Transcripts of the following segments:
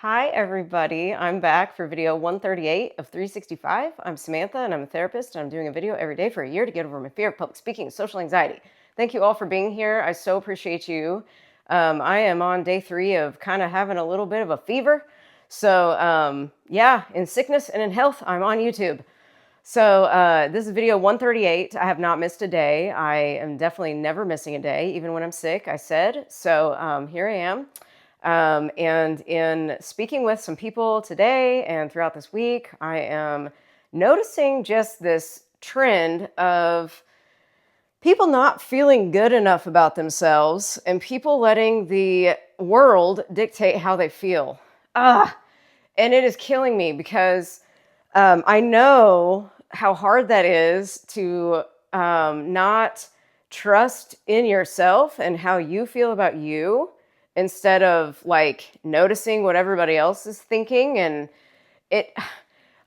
Hi, everybody. I'm back for video 138 of 365. I'm Samantha, and I'm a therapist, and I'm doing a video every day for a year to get over my fear of public speaking and social anxiety. Thank you all for being here. I so appreciate you. I am on day 3 of kind of having a little bit of a fever. So, yeah, in sickness and in health, I'm on YouTube. So this is video 138. I have not missed a day. I am definitely never missing a day, even when I'm sick, I said. So here I am. And in speaking with some people today and throughout this week, I am noticing just this trend of people not feeling good enough about themselves and people letting the world dictate how they feel. And it is killing me because I know how hard that is to not trust in yourself and how you feel about you instead of like noticing what everybody else is thinking. And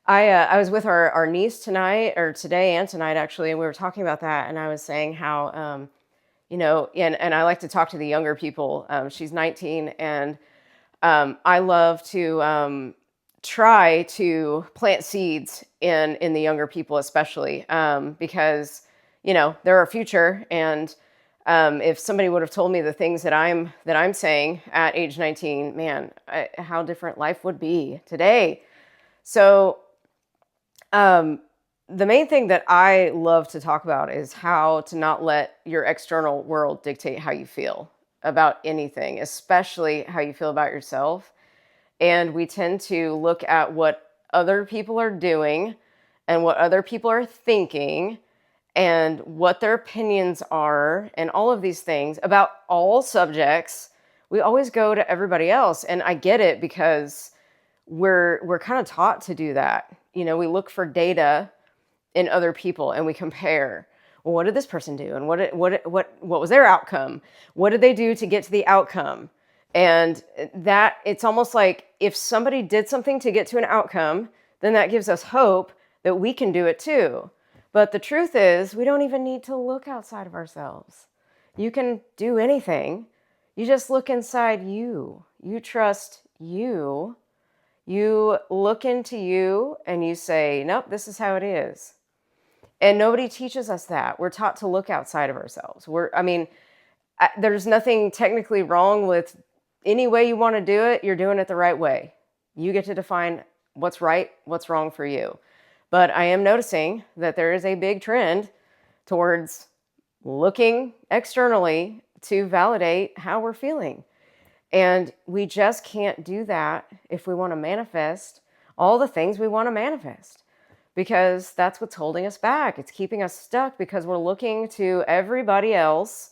I was with our niece tonight, or today and tonight actually, and we were talking about that. And I was saying how, and I like to talk to the younger people. She's 19, and I love to try to plant seeds in the younger people, especially because they're our future. And if somebody would have told me the things that I'm saying at age 19, man, how different life would be today. So the main thing that I love to talk about is how to not let your external world dictate how you feel about anything, especially how you feel about yourself. And we tend to look at what other people are doing and what other people are thinking and what their opinions are and all of these things about all subjects. We always go to everybody else. And I get it because we're kind of taught to do that. We look for data in other people and we compare. Well, what did this person do? And what was their outcome? What did they do to get to the outcome? And that it's almost like if somebody did something to get to an outcome, then that gives us hope that we can do it too. But the truth is, we don't even need to look outside of ourselves. You can do anything. You just look inside you. You trust you. You look into you and you say, nope, this is how it is. And nobody teaches us that. We're taught to look outside of ourselves. There's nothing technically wrong with any way you want to do it. You're doing it the right way. You get to define what's right, what's wrong for you. But I am noticing that there is a big trend towards looking externally to validate how we're feeling. And we just can't do that if we want to manifest all the things we want to manifest, because that's what's holding us back. It's keeping us stuck because we're looking to everybody else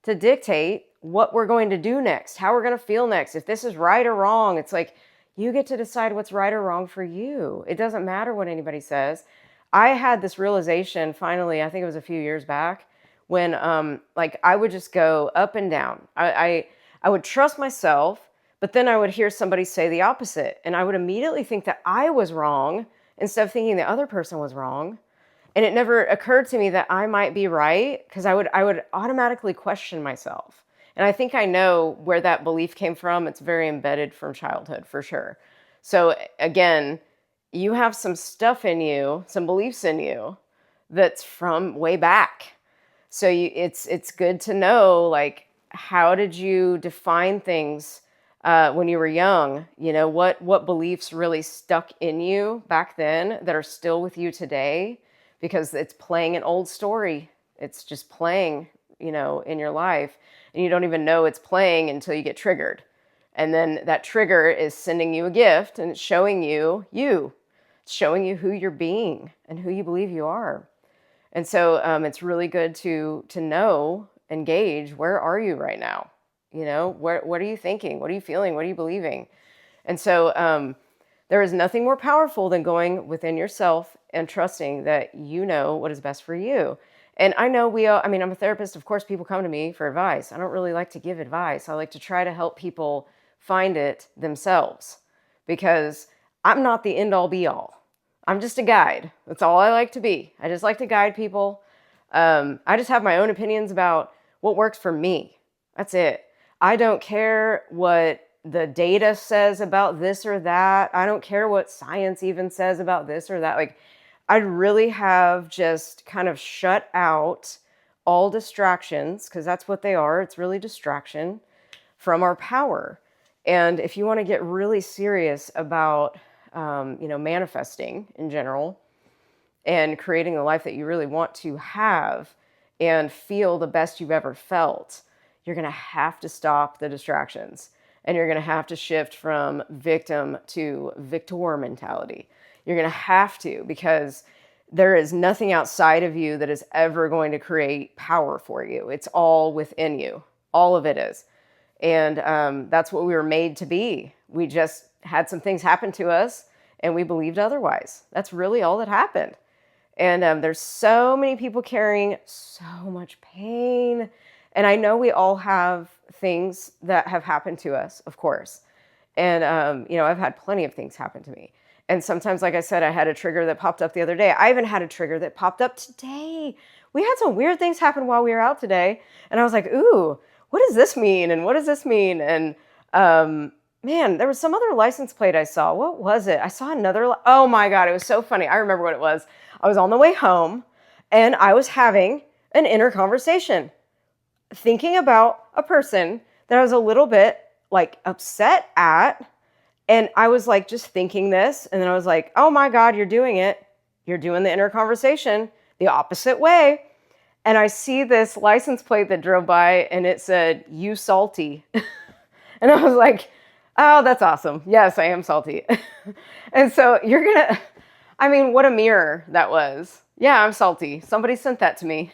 to dictate what we're going to do next, how we're going to feel next, if this is right or wrong. It's like, you get to decide what's right or wrong for you. It doesn't matter what anybody says. I had this realization finally, I think it was a few years back, when I would just go up and down. I would trust myself, but then I would hear somebody say the opposite. And I would immediately think that I was wrong instead of thinking the other person was wrong. And it never occurred to me that I might be right, because I would automatically question myself. And I think I know where that belief came from. It's very embedded from childhood, for sure. So again, you have some stuff in you, some beliefs in you that's from way back. So it's good to know, like, how did you define things when you were young? What beliefs really stuck in you back then that are still with you today? Because it's playing an old story. It's just playing, in your life. And you don't even know it's playing until you get triggered. And then that trigger is sending you a gift and it's showing you. It's showing you who you're being and who you believe you are. And so it's really good to know, engage, where are you right now? What are you thinking? What are you feeling? What are you believing? And so there is nothing more powerful than going within yourself and trusting that you know what is best for you. And I know I'm a therapist. Of course, people come to me for advice. I don't really like to give advice. I like to try to help people find it themselves, because I'm not the end all be all. I'm just a guide. That's all I like to be. I just like to guide people. I just have my own opinions about what works for me. That's it. I don't care what the data says about this or that. I don't care what science even says about this or that. Like, I'd really have just kind of shut out all distractions, because that's what they are. It's really distraction from our power. And if you want to get really serious about, manifesting in general and creating the life that you really want to have and feel the best you've ever felt, you're going to have to stop the distractions, and you're going to have to shift from victim to victor mentality. You're going to have to, because there is nothing outside of you that is ever going to create power for you. It's all within you. All of it is. And that's what we were made to be. We just had some things happen to us and we believed otherwise. That's really all that happened. And there's so many people carrying so much pain. And I know we all have things that have happened to us, of course. And, I've had plenty of things happen to me. And sometimes, like I said, I had a trigger that popped up the other day. I even had a trigger that popped up today. We had some weird things happen while we were out today. And I was like, ooh, what does this mean? And what does this mean? And man, there was some other license plate I saw. What was it? I saw another. Oh my God, it was so funny. I remember what it was. I was on the way home and I was having an inner conversation, thinking about a person that I was a little bit like upset at. And I was like, just thinking this. And then I was like, oh my God, you're doing it. You're doing the inner conversation the opposite way. And I see this license plate that drove by and it said, "You salty." And I was like, oh, that's awesome. Yes, I am salty. And so what a mirror that was. Yeah, I'm salty. Somebody sent that to me.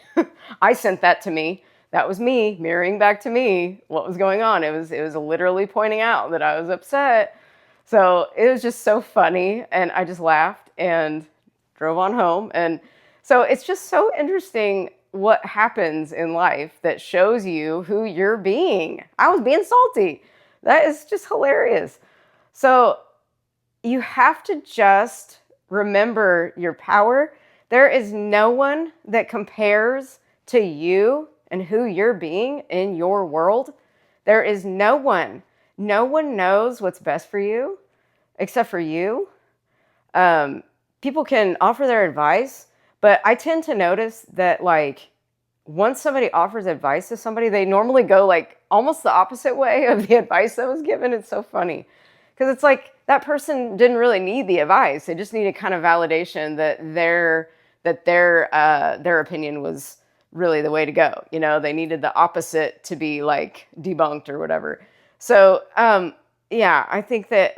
I sent that to me. That was me mirroring back to me what was going on. It was literally pointing out that I was upset. So it was just so funny. And I just laughed and drove on home. And so it's just so interesting what happens in life that shows you who you're being. I was being salty. That is just hilarious. So you have to just remember your power. There is no one that compares to you and who you're being in your world. There is no one. No one knows what's best for you except for you. People can offer their advice, but I tend to notice that once somebody offers advice to somebody, they normally go almost the opposite way of the advice that was given. It's so funny because it's like that person didn't really need the advice. They just needed kind of validation that their opinion was really the way to go. They needed the opposite to be debunked or whatever. So, I think that,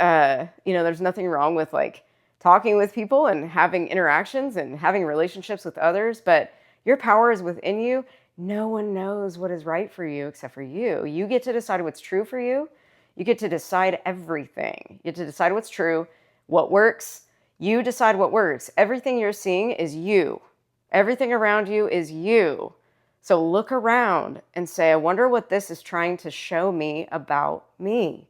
there's nothing wrong with talking with people and having interactions and having relationships with others, but your power is within you. No one knows what is right for you except for you. You get to decide what's true for you. You get to decide everything. You get to decide what's true, what works. You decide what works. Everything you're seeing is you. Everything around you is you. So look around and say, I wonder what this is trying to show me about me.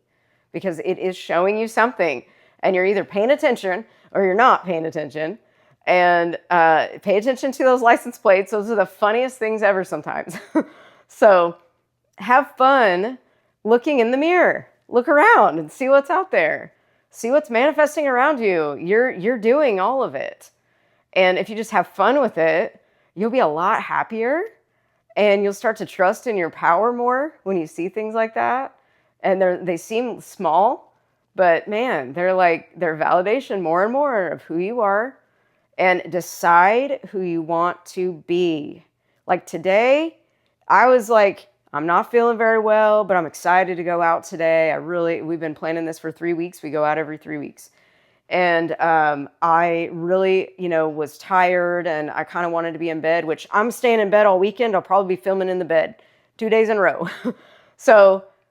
Because it is showing you something. And you're either paying attention or you're not paying attention. And pay attention to those license plates. Those are the funniest things ever sometimes. So have fun looking in the mirror. Look around and see what's out there. See what's manifesting around you. You're doing all of it. And if you just have fun with it, you'll be a lot happier. And you'll start to trust in your power more when you see things like that. And they seem small, but man, they're validation more and more of who you are. And decide who you want to be. Today, I was I'm not feeling very well, but I'm excited to go out today. We've been planning this for 3 weeks. We go out every 3 weeks. And I really, was tired and I kind of wanted to be in bed, which I'm staying in bed all weekend. I'll probably be filming in the bed 2 days in a row.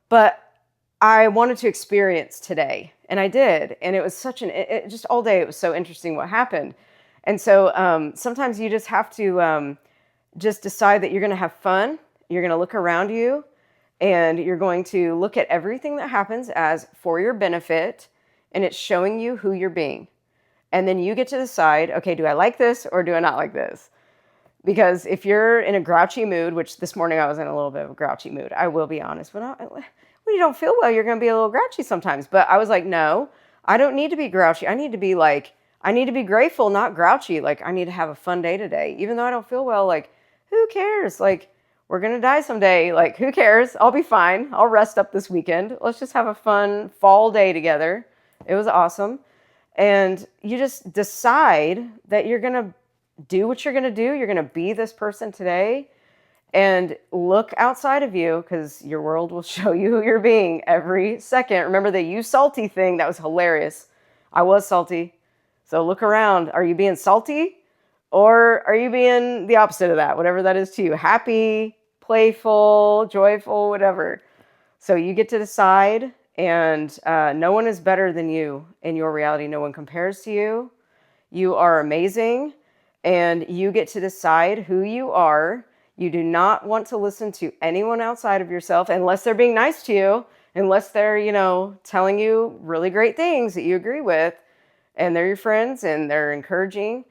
But I wanted to experience today and I did. And it was just all day. It was so interesting what happened. And so sometimes you just have to just decide that you're going to have fun. You're going to look around you and you're going to look at everything that happens as for your benefit. And it's showing you who you're being. And then you get to decide, okay, do I like this or do I not like this? Because if you're in a grouchy mood, which this morning I was in a little bit of a grouchy mood, I will be honest, but when you don't feel well, you're going to be a little grouchy sometimes. But I was like, no, I don't need to be grouchy. I need to be like, I need to be grateful, not grouchy. Like, I need to have a fun day today. Even though I don't feel well, like, who cares? Like, we're going to die someday. Like, who cares? I'll be fine. I'll rest up this weekend. Let's just have a fun fall day together. It was awesome. And you just decide that you're going to do what you're going to do. You're going to be this person today. And look outside of you, because your world will show you who you're being every second. Remember the "you salty" thing? That was hilarious. I was salty. So look around. Are you being salty? Or are you being the opposite of that? Whatever that is to you. Happy, playful, joyful, whatever. So you get to decide. And no one is better than you in your reality. No one compares to you. You are amazing. And you get to decide who you are. You do not want to listen to anyone outside of yourself unless they're being nice to you, unless they're, telling you really great things that you agree with, and they're your friends and they're encouraging.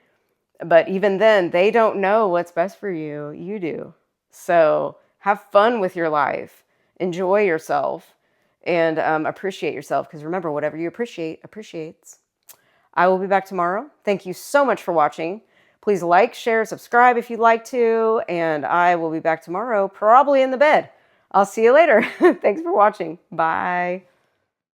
But even then, they don't know what's best for you. You do. So have fun with your life. Enjoy yourself and appreciate yourself. Because remember, whatever you appreciate, appreciates. I will be back tomorrow. Thank you so much for watching. Please like, share, subscribe if you'd like to, and I will be back tomorrow, probably in the bed. I'll see you later. Thanks for watching. Bye.